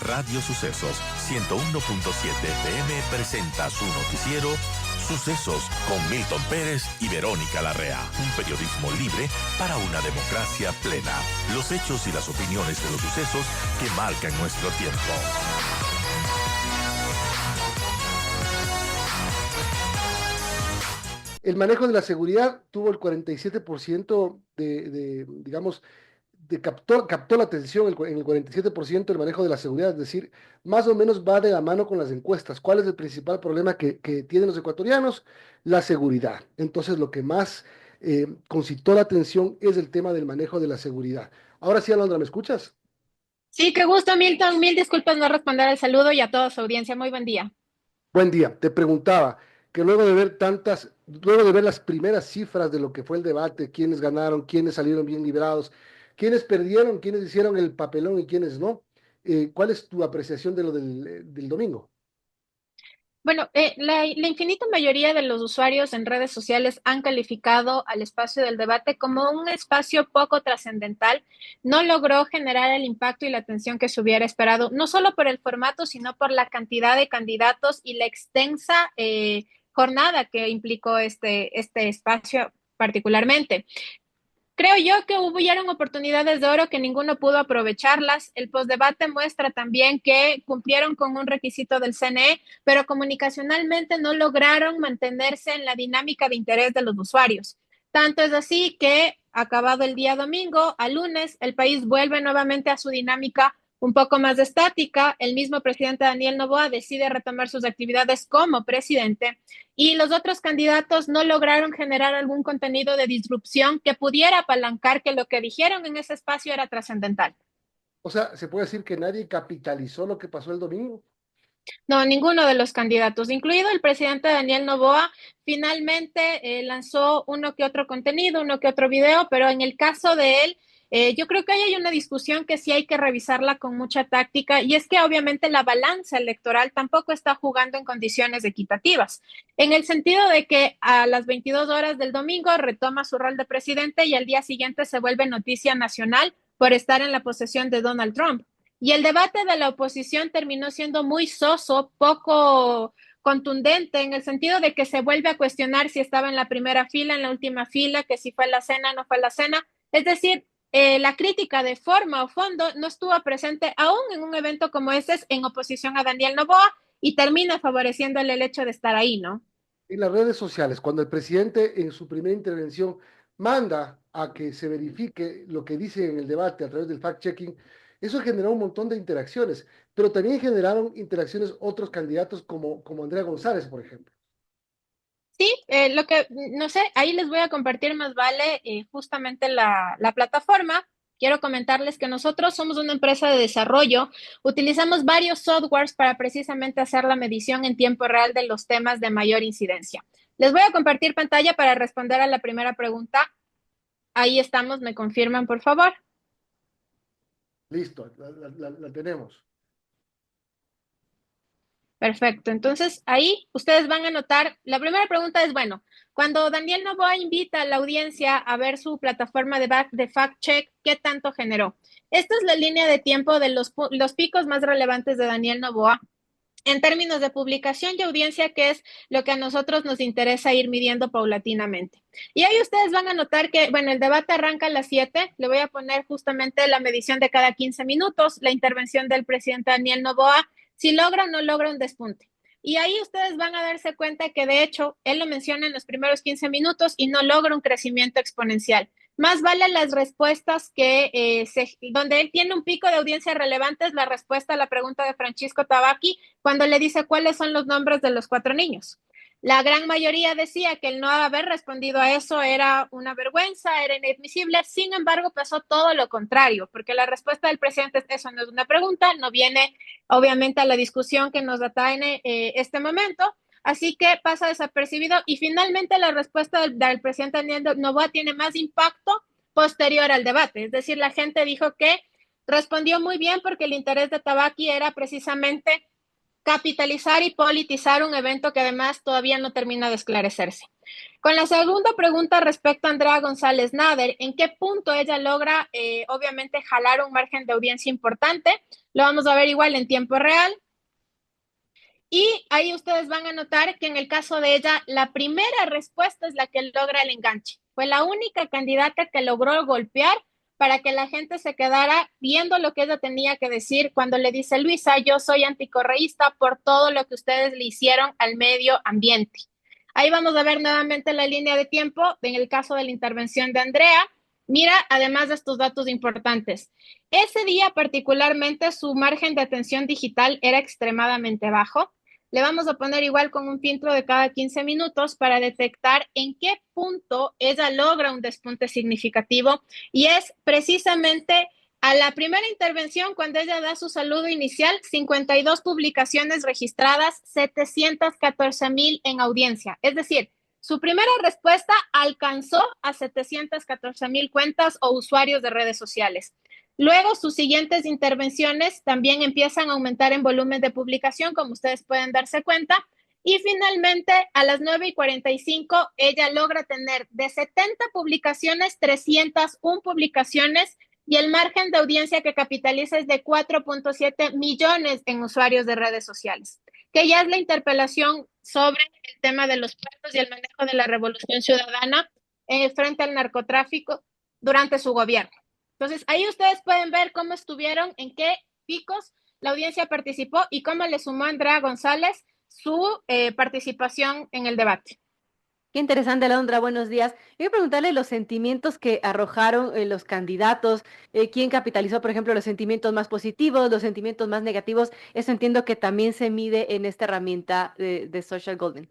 Radio Sucesos 101.7 FM presenta su noticiero Sucesos con Milton Pérez y Verónica Larrea. Un periodismo libre para una democracia plena. Los hechos y las opiniones de los sucesos que marcan nuestro tiempo. El manejo de la seguridad tuvo el 47% captó la atención en el 47% del manejo de la seguridad, es decir, más o menos va de la mano con las encuestas. ¿Cuál es el principal problema que tienen los ecuatorianos? La seguridad. Entonces, lo que más concitó la atención es el tema del manejo de la seguridad. Ahora sí, Alondra, ¿me escuchas? Sí, qué gusto, Milton. Mil disculpas no responder al saludo y a toda su audiencia. Muy buen día. Buen día. Te preguntaba que luego de ver las primeras cifras de lo que fue el debate, quiénes ganaron, quiénes salieron bien librados, quiénes perdieron, quiénes hicieron el papelón y quiénes no, ¿cuál es tu apreciación de lo del domingo? Bueno, la infinita mayoría de los usuarios en redes sociales han calificado al espacio del debate como un espacio poco trascendental. No logró generar el impacto y la atención que se hubiera esperado, no solo por el formato, sino por la cantidad de candidatos y la extensa jornada que implicó este espacio particularmente. Creo yo que hubieron oportunidades de oro que ninguno pudo aprovecharlas. El postdebate muestra también que cumplieron con un requisito del CNE, pero comunicacionalmente no lograron mantenerse en la dinámica de interés de los usuarios. Tanto es así que, acabado el día domingo, al lunes, el país vuelve nuevamente a su dinámica un poco más estática. El mismo presidente Daniel Noboa decide retomar sus actividades como presidente y los otros candidatos no lograron generar algún contenido de disrupción que pudiera apalancar que lo que dijeron en ese espacio era trascendental. O sea, ¿se puede decir que nadie capitalizó lo que pasó el domingo? No, ninguno de los candidatos, incluido el presidente Daniel Noboa, finalmente lanzó uno que otro contenido, uno que otro video, pero en el caso de él, yo creo que ahí hay una discusión que sí hay que revisarla con mucha táctica, y es que obviamente la balanza electoral tampoco está jugando en condiciones equitativas, en el sentido de que a las 22 horas del domingo retoma su rol de presidente y al día siguiente se vuelve noticia nacional por estar en la posesión de Donald Trump. Y el debate de la oposición terminó siendo muy soso, poco contundente, en el sentido de que se vuelve a cuestionar si estaba en la primera fila, en la última fila, que si fue la cena, no fue la cena. Es decir, la crítica de forma o fondo no estuvo presente aún en un evento como este en oposición a Daniel Noboa y termina favoreciéndole el hecho de estar ahí, ¿no? En las redes sociales, cuando el presidente en su primera intervención manda a que se verifique lo que dice en el debate a través del fact-checking, eso generó un montón de interacciones, pero también generaron interacciones otros candidatos como Andrea González, por ejemplo. Sí, lo que, no sé, ahí les voy a compartir más vale justamente la plataforma. Quiero comentarles que nosotros somos una empresa de desarrollo, utilizamos varios softwares para precisamente hacer la medición en tiempo real de los temas de mayor incidencia. Les voy a compartir pantalla para responder a la primera pregunta. Ahí estamos, me confirman, por favor. Listo, la tenemos. Perfecto. Entonces, ahí ustedes van a notar, la primera pregunta es, bueno, cuando Daniel Noboa invita a la audiencia a ver su plataforma de fact check, ¿qué tanto generó? Esta es la línea de tiempo de los picos más relevantes de Daniel Noboa en términos de publicación y audiencia, que es lo que a nosotros nos interesa ir midiendo paulatinamente. Y ahí ustedes van a notar que, bueno, el debate arranca a las 7, le voy a poner justamente la medición de cada 15 minutos, la intervención del presidente Daniel Noboa, si logra o no logra un despunte. Y ahí ustedes van a darse cuenta que de hecho él lo menciona en los primeros 15 minutos y no logra un crecimiento exponencial. Más vale las respuestas donde él tiene un pico de audiencia relevante es la respuesta a la pregunta de Francisco Tabaqui cuando le dice cuáles son los nombres de los 4 niños. La gran mayoría decía que el no haber respondido a eso era una vergüenza, era inadmisible. Sin embargo, pasó todo lo contrario, porque la respuesta del presidente es eso no es una pregunta, no viene obviamente a la discusión que nos atañe este momento. Así que pasa desapercibido y finalmente la respuesta del presidente Daniel Noboa tiene más impacto posterior al debate. Es decir, la gente dijo que respondió muy bien porque el interés de Tabaqui era precisamente capitalizar y politizar un evento que además todavía no termina de esclarecerse. Con la segunda pregunta respecto a Andrea González Nader, ¿en qué punto ella logra, obviamente, jalar un margen de audiencia importante? Lo vamos a ver igual en tiempo real. Y ahí ustedes van a notar que en el caso de ella, la primera respuesta es la que logra el enganche. Fue la única candidata que logró golpear para que la gente se quedara viendo lo que ella tenía que decir cuando le dice: Luisa, yo soy anticorreísta por todo lo que ustedes le hicieron al medio ambiente. Ahí vamos a ver nuevamente la línea de tiempo en el caso de la intervención de Andrea. Mira, además de estos datos importantes, ese día particularmente su margen de atención digital era extremadamente bajo. Le vamos a poner igual con un filtro de cada 15 minutos para detectar en qué punto ella logra un despunte significativo, y es precisamente a la primera intervención cuando ella da su saludo inicial, 52 publicaciones registradas, 714,000 en audiencia. Es decir, su primera respuesta alcanzó a 714,000 cuentas o usuarios de redes sociales. Luego, sus siguientes intervenciones también empiezan a aumentar en volumen de publicación, como ustedes pueden darse cuenta. Y finalmente, a las 9:45, ella logra tener de 70 publicaciones, 301 publicaciones, y el margen de audiencia que capitaliza es de 4.7 millones en usuarios de redes sociales, que ya es la interpelación sobre el tema de los puertos y el manejo de la revolución ciudadana frente al narcotráfico durante su gobierno. Entonces, ahí ustedes pueden ver cómo estuvieron, en qué picos la audiencia participó y cómo le sumó a Andrea González su participación en el debate. Qué interesante, Alondra, buenos días. Yo quiero preguntarle los sentimientos que arrojaron los candidatos, quién capitalizó, por ejemplo, los sentimientos más positivos, los sentimientos más negativos. Eso entiendo que también se mide en esta herramienta de Social Golden.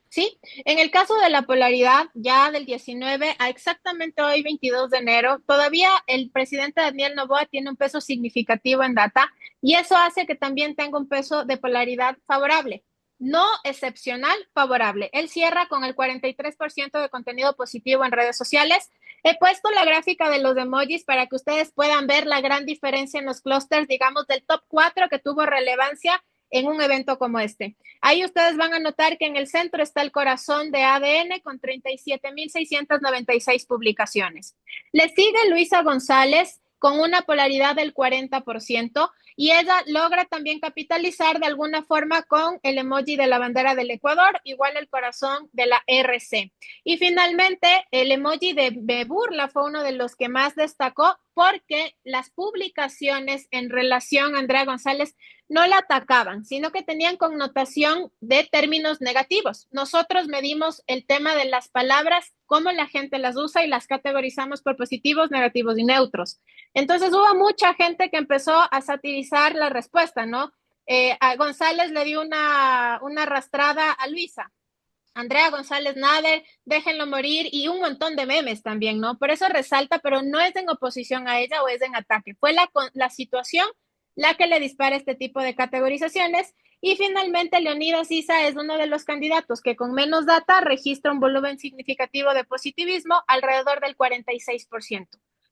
Sí, en el caso de la polaridad, ya del 19 a exactamente hoy, 22 de enero, todavía el presidente Daniel Noboa tiene un peso significativo en data, y eso hace que también tenga un peso de polaridad favorable. No excepcional, favorable. Él cierra con el 43% de contenido positivo en redes sociales. He puesto la gráfica de los emojis para que ustedes puedan ver la gran diferencia en los clústeres, digamos, del top 4 que tuvo relevancia en un evento como este. Ahí ustedes van a notar que en el centro está el corazón de ADN con 37,696 publicaciones. Le sigue Luisa González con una polaridad del 40%, y ella logra también capitalizar de alguna forma con el emoji de la bandera del Ecuador, igual el corazón de la RC. Y finalmente, el emoji de burla fue uno de los que más destacó, porque las publicaciones en relación a Andrea González no la atacaban, sino que tenían connotación de términos negativos. Nosotros medimos el tema de las palabras, cómo la gente las usa, y las categorizamos por positivos, negativos y neutros. Entonces hubo mucha gente que empezó a satirizar la respuesta, ¿no? A González le dio una arrastrada a Luisa. Andrea González Nader, déjenlo morir, y un montón de memes también, ¿no? Por eso resalta, pero no es en oposición a ella o es en ataque. Fue la situación la que le dispara este tipo de categorizaciones. Y finalmente, Leonidas Issa es uno de los candidatos que con menos data registra un volumen significativo de positivismo, alrededor del 46%.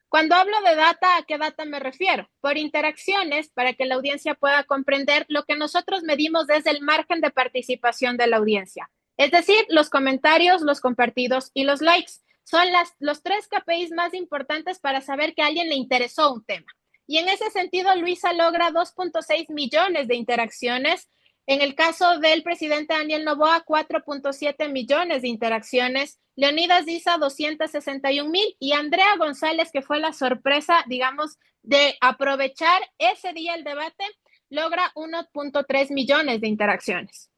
Cuando hablo de data, ¿a qué data me refiero? Por interacciones, para que la audiencia pueda comprender, lo que nosotros medimos es el margen de participación de la audiencia. Es decir, los comentarios, los compartidos y los likes. Son los 3 KPIs más importantes para saber que a alguien le interesó un tema. Y en ese sentido, Luisa logra 2.6 millones de interacciones. En el caso del presidente Daniel Noboa, 4.7 millones de interacciones. Leonidas Issa, 261,000. Y Andrea González, que fue la sorpresa, digamos, de aprovechar ese día el debate, logra 1.3 millones de interacciones.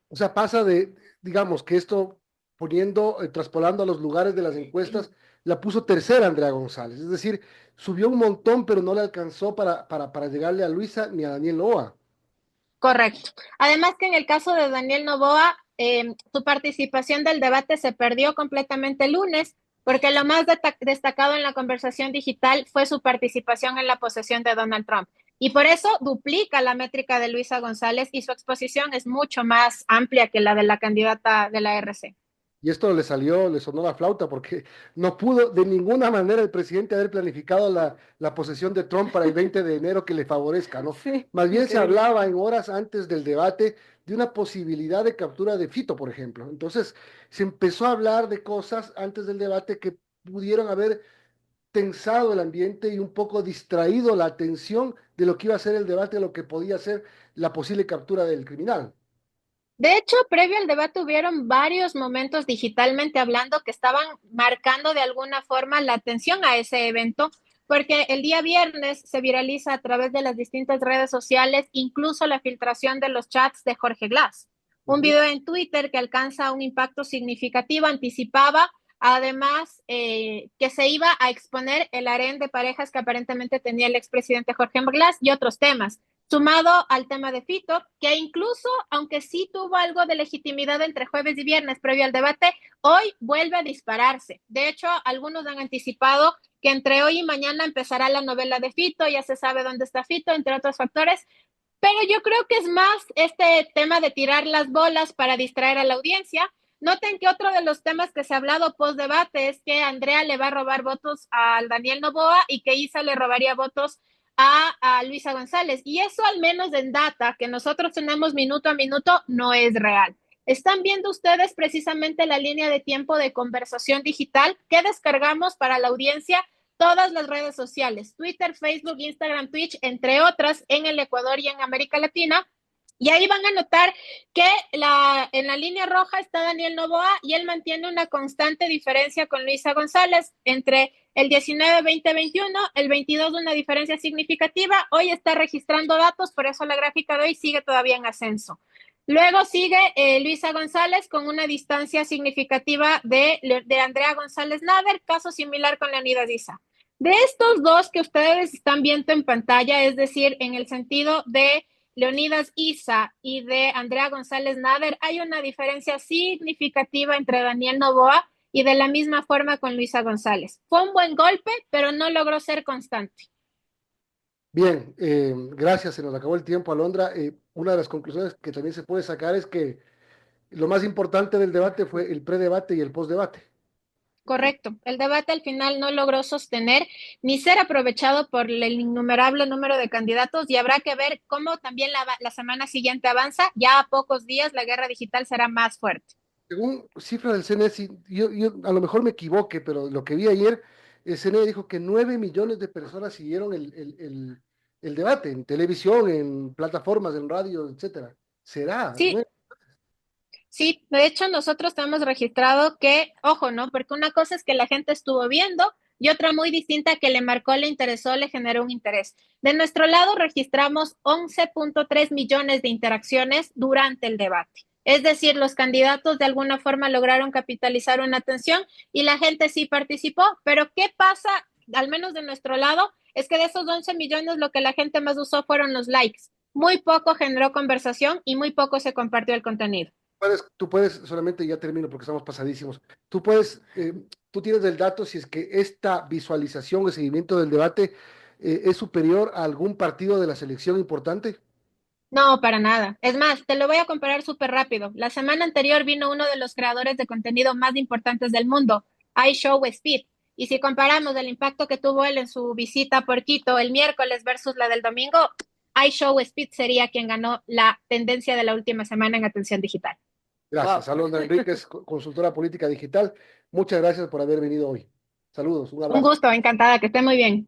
O sea, pasa de, digamos, que esto traspolando a los lugares de las encuestas, la puso tercera Andrea González. Es decir, subió un montón, pero no le alcanzó para llegarle a Luisa ni a Daniel Noboa. Correcto. Además que en el caso de Daniel Noboa, su participación del debate se perdió completamente el lunes, porque lo más destacado en la conversación digital fue su participación en la posesión de Donald Trump. Y por eso duplica la métrica de Luisa González, y su exposición es mucho más amplia que la de la candidata de la RC. Y esto le salió, le sonó la flauta porque no pudo de ninguna manera el presidente haber planificado la posesión de Trump para el 20 de enero que le favorezca, ¿no? Sí, Más bien se increíble. hablaba en horas antes del debate de una posibilidad de captura de Fito, por ejemplo. Entonces se empezó a hablar de cosas antes del debate que pudieron haber tensado el ambiente y un poco distraído la atención de lo que iba a ser el debate, de lo que podía ser la posible captura del criminal. De hecho, previo al debate hubieron varios momentos digitalmente hablando que estaban marcando de alguna forma la atención a ese evento, porque el día viernes se viraliza a través de las distintas redes sociales, incluso la filtración de los chats de Jorge Glass. Un Ujú. video en Twitter que alcanza un impacto significativo anticipaba además que se iba a exponer el harén de parejas que aparentemente tenía el expresidente Jorge Glass y otros temas sumado al tema de Fito, que incluso, aunque sí tuvo algo de legitimidad entre jueves y viernes previo al debate, hoy vuelve a dispararse. De hecho, algunos han anticipado que entre hoy y mañana empezará la novela de Fito, ya se sabe dónde está Fito, entre otros factores, pero yo creo que es más este tema de tirar las bolas para distraer a la audiencia. Noten que otro de los temas que se ha hablado post debate es que Andrea le va a robar votos al Daniel Noboa y que Isa le robaría votos a Luisa González. Y eso al menos en data que nosotros tenemos minuto a minuto no es real. ¿Están viendo ustedes precisamente la línea de tiempo de conversación digital que descargamos para la audiencia? Todas las redes sociales, Twitter, Facebook, Instagram, Twitch, entre otras, en el Ecuador y en América Latina. Y ahí van a notar que en la línea roja está Daniel Noboa y él mantiene una constante diferencia con Luisa González entre el 19, 20, 21, el 22 una diferencia significativa. Hoy está registrando datos, por eso la gráfica de hoy sigue todavía en ascenso. Luego sigue Luisa González con una distancia significativa de Andrea González Nader, caso similar con Leonidas Issa. De estos dos que ustedes están viendo en pantalla, es decir, en el sentido de Leonidas Issa y de Andrea González Nader, hay una diferencia significativa entre Daniel Noboa y de la misma forma con Luisa González. Fue un buen golpe, pero no logró ser constante. Bien, gracias, se nos acabó el tiempo, Alondra. Una de las conclusiones que también se puede sacar es que lo más importante del debate fue el predebate y el postdebate. Correcto. El debate al final no logró sostener ni ser aprovechado por el innumerable número de candidatos y habrá que ver cómo también la semana siguiente avanza. Ya a pocos días la guerra digital será más fuerte. Según cifras del CNE, yo a lo mejor me equivoque, pero lo que vi ayer, el CNE dijo que 9 millones de personas siguieron el debate en televisión, en plataformas, en radio, etcétera. ¿Será? Sí, sí, de hecho nosotros tenemos registrado que, ojo, ¿no? Porque una cosa es que la gente estuvo viendo y otra muy distinta que le marcó, le interesó, le generó un interés. De nuestro lado registramos 11.3 millones de interacciones durante el debate. Es decir, los candidatos de alguna forma lograron capitalizar una atención y la gente sí participó, pero ¿qué pasa, al menos de nuestro lado? Es que de esos 11 millones lo que la gente más usó fueron los likes. Muy poco generó conversación y muy poco se compartió el contenido. tú puedes, solamente ya termino porque estamos pasadísimos. Tú puedes, tú tienes el dato si es que esta visualización o seguimiento del debate es superior a algún partido de la selección importante. No, para nada. Es más, te lo voy a comparar súper rápido. La semana anterior vino uno de los creadores de contenido más importantes del mundo, iShowSpeed. Y si comparamos el impacto que tuvo él en su visita por Quito el miércoles versus la del domingo, iShowSpeed sería quien ganó la tendencia de la última semana en atención digital. Gracias, Wow. Alondra Enríquez, consultora política digital. Muchas gracias por haber venido hoy. Saludos, un Un abrazo. gusto, encantada, que esté muy bien.